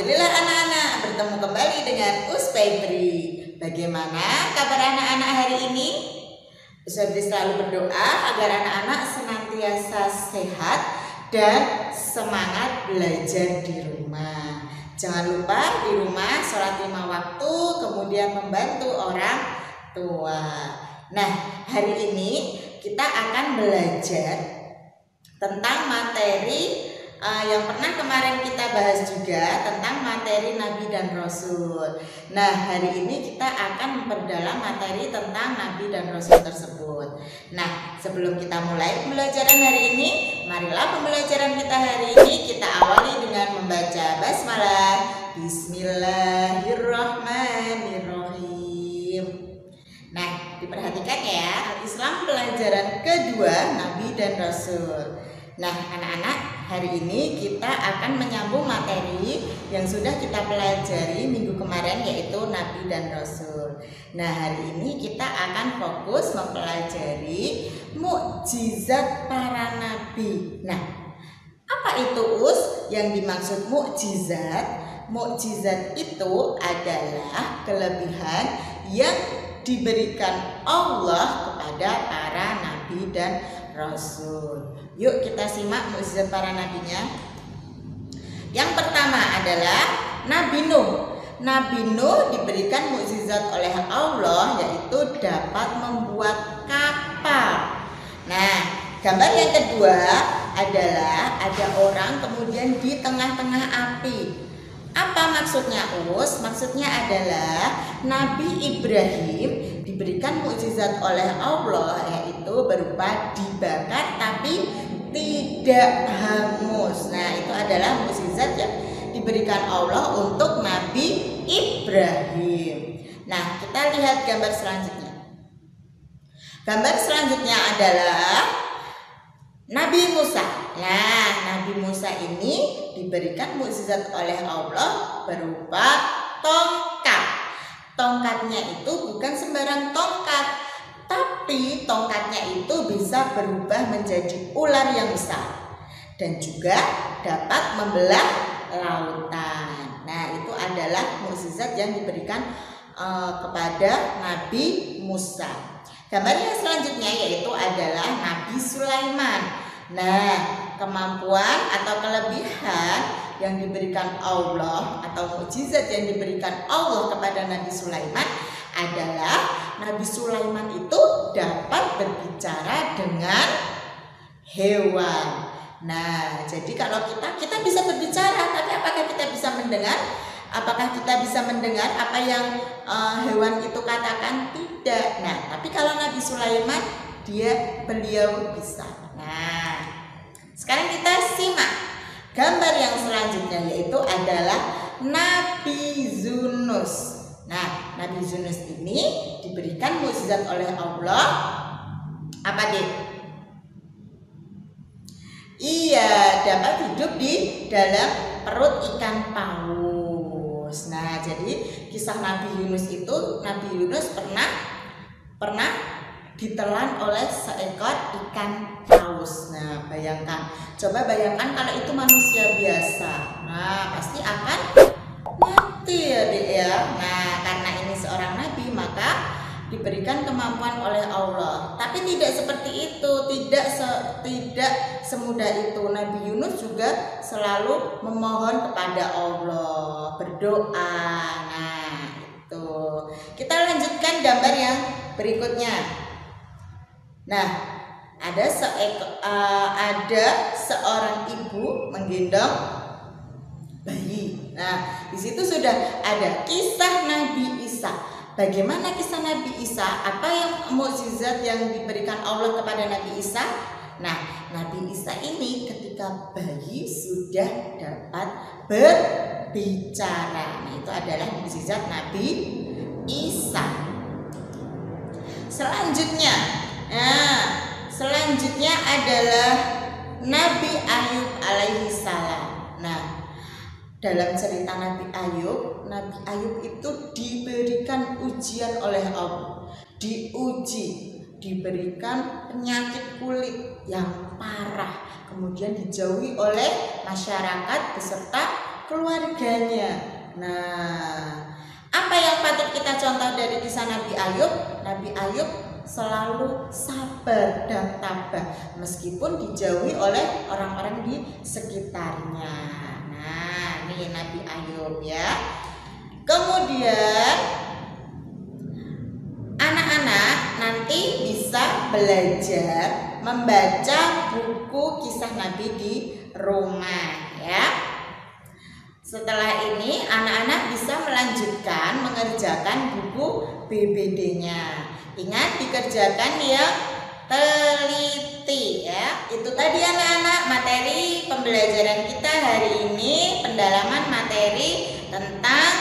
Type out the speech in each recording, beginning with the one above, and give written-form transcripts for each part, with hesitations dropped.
Alhamdulillah anak-anak, bertemu kembali dengan Us Febri. Bagaimana kabar anak-anak hari ini? Us Febri selalu berdoa agar anak-anak senantiasa sehat dan semangat belajar di rumah. Jangan lupa di rumah sholat 5 waktu, kemudian membantu orang tua. Nah, hari ini kita akan belajar tentang materi yang pernah kemarin kita bahas juga, tentang materi Nabi dan Rasul. Nah, hari ini kita akan memperdalam materi tentang Nabi dan Rasul tersebut. Nah, sebelum kita mulai pembelajaran hari ini, marilah pembelajaran kita hari ini kita awali dengan membaca basmalah. Bismillahirrahmanirrahim. Nah, diperhatikan ya, Islam pelajaran kedua, Nabi dan Rasul. Nah, anak-anak, hari ini kita akan menyambung materi yang sudah kita pelajari minggu kemarin, yaitu Nabi dan Rasul. Nah, hari ini kita akan fokus mempelajari mukjizat para nabi. Nah, apa itu Us yang dimaksud mukjizat? Mukjizat itu adalah kelebihan yang diberikan Allah kepada para nabi dan Rasul. Yuk kita simak mukjizat para nabinya. Yang pertama adalah Nabi Nuh. Nabi Nuh diberikan mukjizat oleh Allah, yaitu dapat membuat kapal. Nah, gambar yang kedua adalah ada orang kemudian di tengah-tengah api. Apa maksudnya Us? Maksudnya adalah Nabi Ibrahim diberikan mukjizat oleh Allah, yaitu berupa dibakar tapi tidak hangus. Nah, itu adalah mukjizat yang diberikan Allah untuk Nabi Ibrahim. Nah, kita lihat gambar selanjutnya. Gambar selanjutnya adalah Nabi Musa. Nah, Nabi Musa ini diberikan mukjizat oleh Allah berupa tongkat. Tongkatnya itu bukan sembarang tongkat, tapi tongkatnya itu bisa berubah menjadi ular yang besar dan juga dapat membelah lautan. Nah, itu adalah mukjizat yang diberikan kepada Nabi Musa. Gambar yang selanjutnya yaitu adalah Nabi Sulaiman. Nah, kemampuan atau kelebihan yang diberikan Allah atau mukjizat yang diberikan Allah kepada Nabi Sulaiman adalah Nabi Sulaiman itu dapat berbicara dengan hewan. Nah, jadi kalau kita bisa berbicara, tapi apakah kita bisa mendengar? Apakah kita bisa mendengar apa yang hewan itu katakan? Tidak. Nah, tapi kalau Nabi Sulaiman beliau bisa. Nah, sekarang kita simak gambar yang selanjutnya, yaitu adalah Nabi Yunus. Nah, Nabi Yunus ini diberikan mukjizat oleh Allah. Apa deh? Iya, dapat hidup di dalam perut ikan paus. Nah, jadi kisah Nabi Yunus itu, Nabi Yunus pernah ditelan oleh seekor ikan paus. Nah, coba bayangkan kalau itu manusia biasa. Nah, pasti akan mati ya Dek ya. Nah, karena ini seorang nabi, maka diberikan kemampuan oleh Allah. Tapi tidak seperti itu, tidak semudah itu. Nabi Yunus juga selalu memohon kepada Allah, berdoa. Nah, itu. Kita lanjutkan gambar yang berikutnya. Nah, ada seorang ibu menggendong bayi. Nah, di situ sudah ada kisah Nabi Isa. Bagaimana kisah Nabi Isa? Apa yang mukjizat yang diberikan Allah kepada Nabi Isa? Nah, Nabi Isa ini ketika bayi sudah dapat berbicara. Nah, itu adalah mukjizat Nabi Isa. Selanjutnya adalah Nabi Ayub alaihi salam. Nah, dalam cerita Nabi Ayub itu diberikan ujian oleh Allah. Diberikan penyakit kulit yang parah, kemudian dijauhi oleh masyarakat beserta keluarganya. Nah, apa yang patut kita contoh dari kisah Nabi Ayub? Nabi Ayub selalu sabar dan tabah meskipun dijauhi oleh orang-orang di sekitarnya. Nah, ini Nabi Ayub ya. Kemudian anak-anak nanti bisa belajar membaca buku kisah Nabi di rumah ya. Setelah ini anak-anak bisa melanjutkan mengerjakan buku BBD-nya. Ingat, dikerjakan yang teliti ya. Itu tadi anak-anak materi pembelajaran kita hari ini, pendalaman materi tentang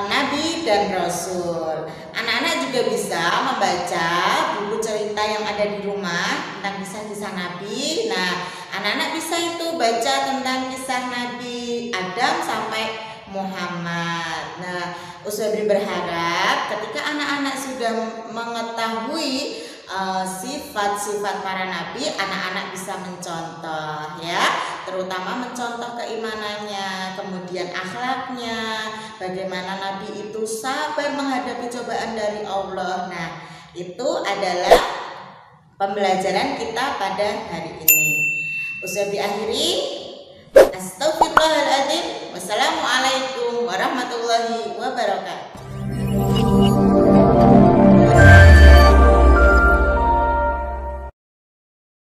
Nabi dan Rasul. Anak-anak juga bisa membaca buku cerita yang ada di rumah tentang kisah-kisah Nabi. Nah, anak-anak bisa itu baca tentang kisah Nabi Adam sampai Muhammad. Nah, Ustaz berharap ketika anak-anak sudah mengetahui sifat-sifat para nabi, anak-anak bisa mencontoh ya, terutama mencontoh keimanannya, kemudian akhlaknya, bagaimana nabi itu sabar menghadapi cobaan dari Allah. Nah, itu adalah pembelajaran kita pada hari ini. Ustaz akhiri, astagfirullahaladzim. Wassalamualaikum warahmatullahi wabarakatuh.